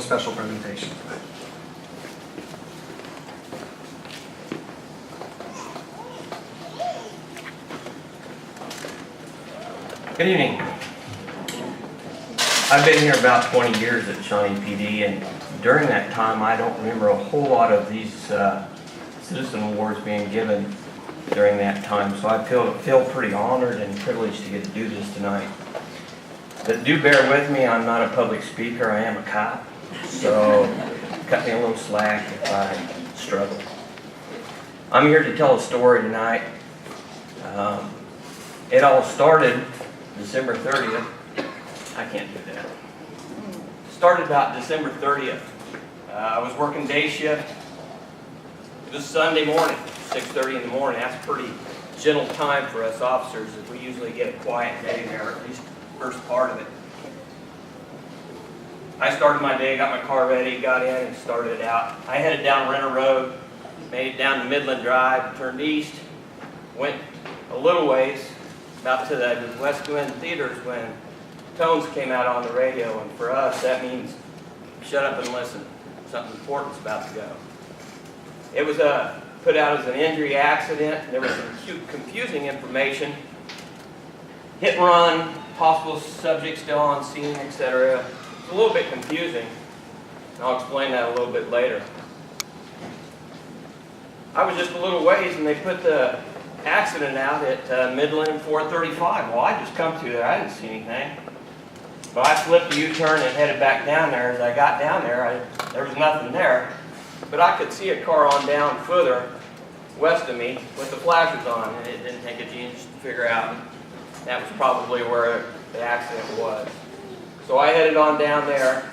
special presentation. Good evening. I've been here about 20 years at Shawnee PD, and during that time I don't remember a whole lot of these citizen awards being given during that time, so I feel pretty honored and privileged to get to do this tonight. But do bear with me, I'm not a public speaker, I am a cop, so cut me a little slack if I struggle. I'm here to tell a story tonight. It all started December 30th. I can't do that. Started about December 30th. I was working day shift. It was Sunday morning, 6:30 in the morning. That's a pretty gentle time for us officers, as we usually get a quiet day there, at least the first part of it. I started my day, got my car ready, got in and started out. I headed down Renner Road, made it down to Midland Drive, turned east, went a little ways, about to the West Glen Theaters when tones came out on the radio, and for us that means shut up and listen. Something important's about to go. It was put out as an injury accident. There was some confusing information. Hit and run, possible subject still on scene, etc. It's a little bit confusing, and I'll explain that a little bit later. I was just a little ways and they put the accident out at Midland 435. Well, I just come through there, I didn't see anything. But I flipped a U-turn and headed back down there. As I got down there, there was nothing there. But I could see a car on down further west of me with the flashers on, and it didn't take a genius to figure out that was probably where the accident was. So I headed on down there.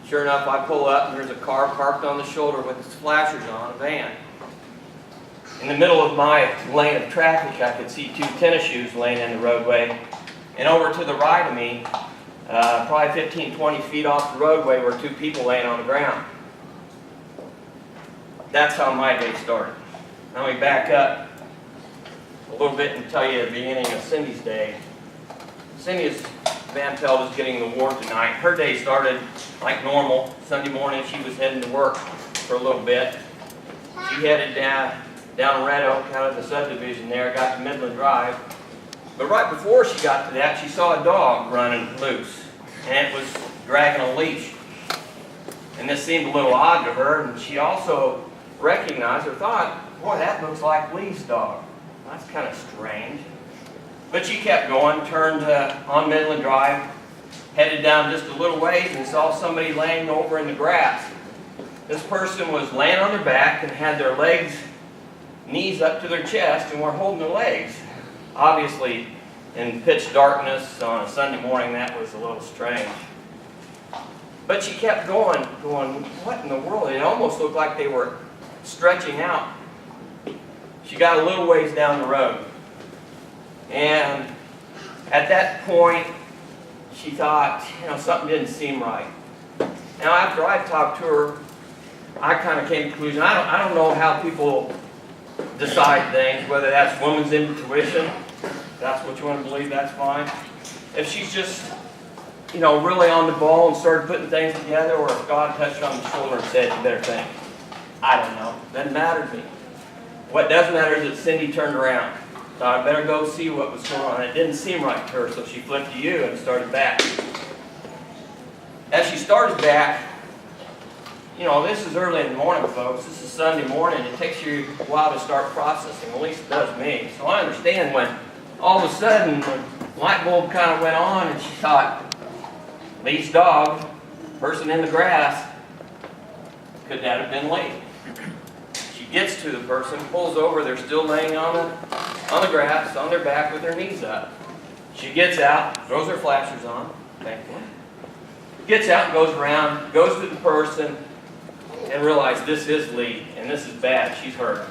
Sure enough, I pull up and there's a car parked on the shoulder with its flashers on, a van. In the middle of my lane of traffic, I could see two tennis shoes laying in the roadway. And over to the right of me, probably 15, 20 feet off the roadway, were two people laying on the ground. That's how my day started. Now we back up a little bit and tell you the beginning of Cindy's day. Cindy's Van Pelt is getting the award tonight. Her day started like normal. Sunday morning she was heading to work for a little bit. She headed down Red Oak, out of the subdivision there, got to Midland Drive. But right before she got to that, she saw a dog running loose, and it was dragging a leash. And this seemed a little odd to her, and she also recognized or thought, boy, that looks like Lee's dog. That's kind of strange. But she kept going, turned on Midland Drive, headed down just a little ways, and saw somebody laying over in the grass. This person was laying on their back and had their legs, knees up to their chest, and were holding their legs. Obviously, in pitch darkness on a Sunday morning, that was a little strange. But she kept going, what in the world? It almost looked like they were stretching out. She got a little ways down the road. And at that point, she thought, something didn't seem right. Now, after I talked to her, I kind of came to the conclusion, I don't know how people decide things, whether that's woman's intuition, if that's what you want to believe, that's fine. If she's just, really on the ball and started putting things together, or if God touched her on the shoulder and said, you better think. I don't know. Doesn't matter to me. What does matter is that Cindy turned around. Thought I better go see what was going on. It didn't seem right to her, so she flipped to you and started back. As she started back, this is early in the morning, folks. This is Sunday morning. It takes you a while to start processing. At least it does me. So I understand when all of a sudden the light bulb kind of went on and she thought, Lee's dog, person in the grass, could that have been Lee? She gets to the person, pulls over. They're still laying on the grass, on their back with their knees up. She gets out, throws her flashers on, thankfully. Gets out and goes around, goes to the person, and realized this is Lee, and this is bad. She's hurt.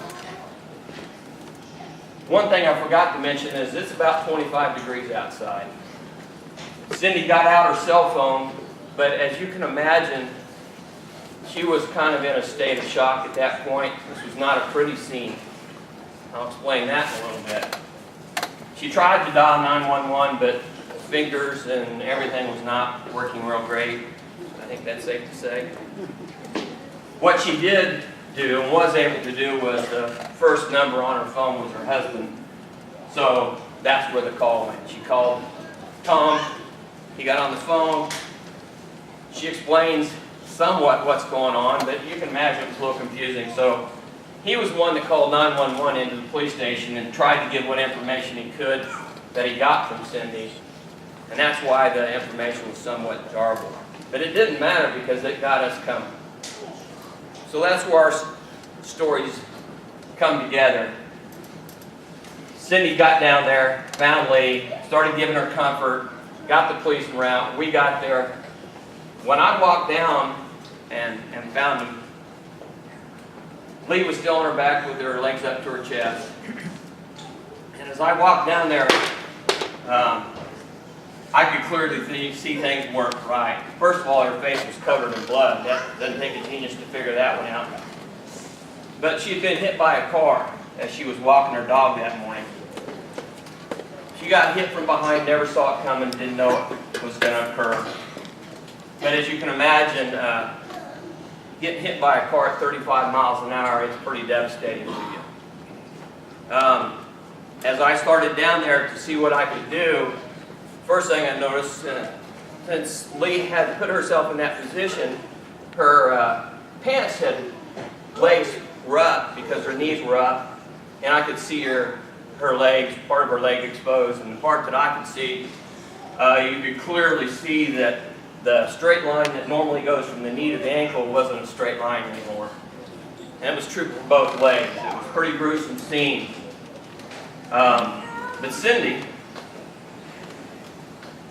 One thing I forgot to mention is it's about 25 degrees outside. Cindy got out her cell phone, but as you can imagine, she was kind of in a state of shock at that point. This was not a pretty scene. I'll explain that in a little bit. She tried to dial 911, but the fingers and everything was not working real great. I think that's safe to say. What she did do and was able to do was the first number on her phone was her husband. So that's where the call went. She called Tom. He got on the phone. She explains somewhat what's going on, but you can imagine it's a little confusing. So he was one that called 911 into the police station and tried to give what information he could that he got from Cindy. And that's why the information was somewhat garbled. But it didn't matter because it got us coming. So that's where our stories come together. Cindy got down there, found Lee, started giving her comfort, got the police around. We got there. When I walked down and found him, Lee was still on her back with her legs up to her chest. And as I walked down there, I could clearly see things weren't right. First of all, her face was covered in blood. That doesn't take a genius to figure that one out. But she had been hit by a car as she was walking her dog that morning. She got hit from behind, never saw it coming, didn't know it was going to occur. But as you can imagine, getting hit by a car at 35 miles an hour is pretty devastating to you. As I started down there to see what I could do, first thing I noticed, since Lee had put herself in that position, her pants legs were up because her knees were up, and I could see her legs, part of her leg exposed, and the part that I could see, you could clearly see that the straight line that normally goes from the knee to the ankle wasn't a straight line anymore. And it was true for both legs. It was a pretty gruesome scene. But Cindy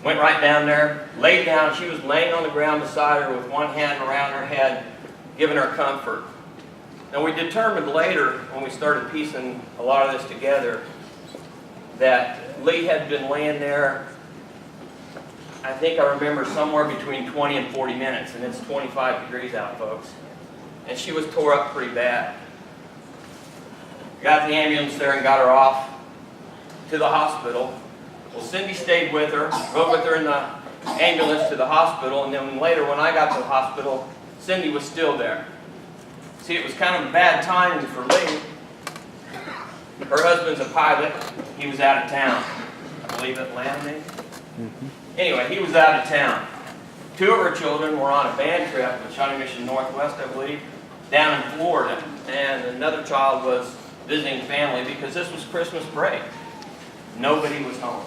went right down there, laid down. She was laying on the ground beside her with one hand around her head, giving her comfort. Now we determined later, when we started piecing a lot of this together, that Lee had been laying there, I think I remember somewhere between 20 and 40 minutes, and it's 25 degrees out, folks. And she was tore up pretty bad. Got the ambulance there and got her off to the hospital. Well, Cindy stayed with her, rode with her in the ambulance to the hospital, and then later when I got to the hospital, Cindy was still there. See, it was kind of bad timing for Lee. Her husband's a pilot. He was out of town. I believe Atlanta, maybe? Mm-hmm. Anyway, he was out of town. Two of her children were on a band trip with Shawnee Mission Northwest, I believe, down in Florida. And another child was visiting family because this was Christmas break. Nobody was home.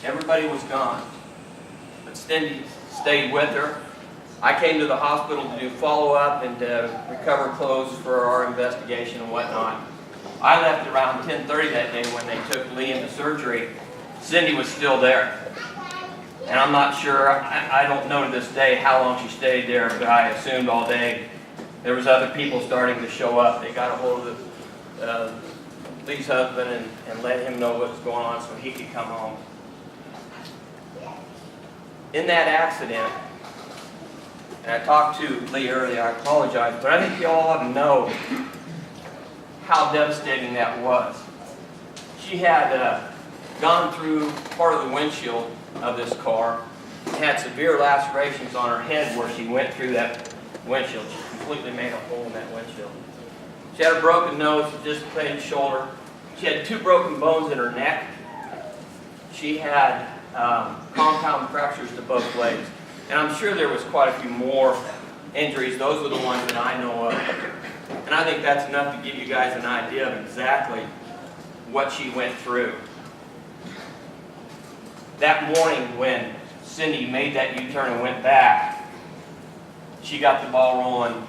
Everybody was gone. But Cindy stayed with her. I came to the hospital to do follow-up and to recover clothes for our investigation and whatnot. I left around 10:30 that day when they took Lee into surgery. Cindy was still there. And I'm not sure, I don't know to this day how long she stayed there, but I assumed all day. There was other people starting to show up. They got a hold of Lee's husband and let him know what was going on so he could come home. In that accident, and I talked to Lee earlier, I apologize, but I think you all ought to know how devastating that was. She had gone through part of the windshield of this car, had severe lacerations on her head where she went through that windshield. She completely made a hole in that windshield. She had a broken nose, a dislocated shoulder. She had 2 broken bones in her neck. She had compound fractures to both legs. And I'm sure there was quite a few more injuries. Those were the ones that I know of. And I think that's enough to give you guys an idea of exactly what she went through. That morning when Cindy made that U-turn and went back, she got the ball rolling.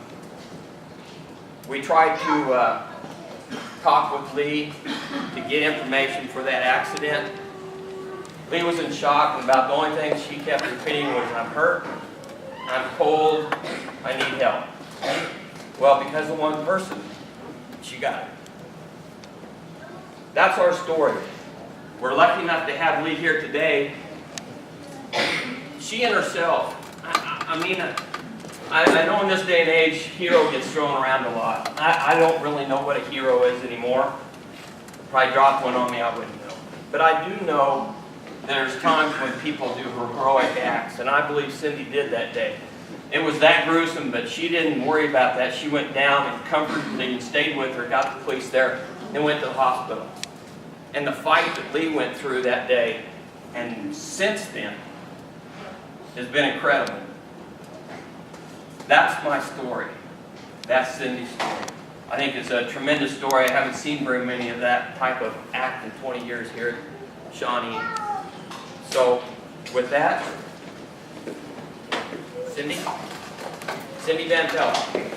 We tried to talk with Lee to get information for that accident. Lee was in shock, and about the only thing she kept repeating was, "I'm hurt, I'm cold, I need help." Well, because of one person, she got it. That's our story. We're lucky enough to have Lee here today. She and herself, I know in this day and age, hero gets thrown around a lot. I don't really know what a hero is anymore. Probably dropped one on me, I wouldn't know. But I do know there's times when people do heroic acts, and I believe Cindy did that day. It was that gruesome, but she didn't worry about that. She went down and comforted Lee and stayed with her, got the police there, and went to the hospital. And the fight that Lee went through that day, and since then, has been incredible. That's my story. That's Cindy's story. I think it's a tremendous story. I haven't seen very many of that type of act in 20 years here at Shawnee. So, with that, Cindy Van Pelt.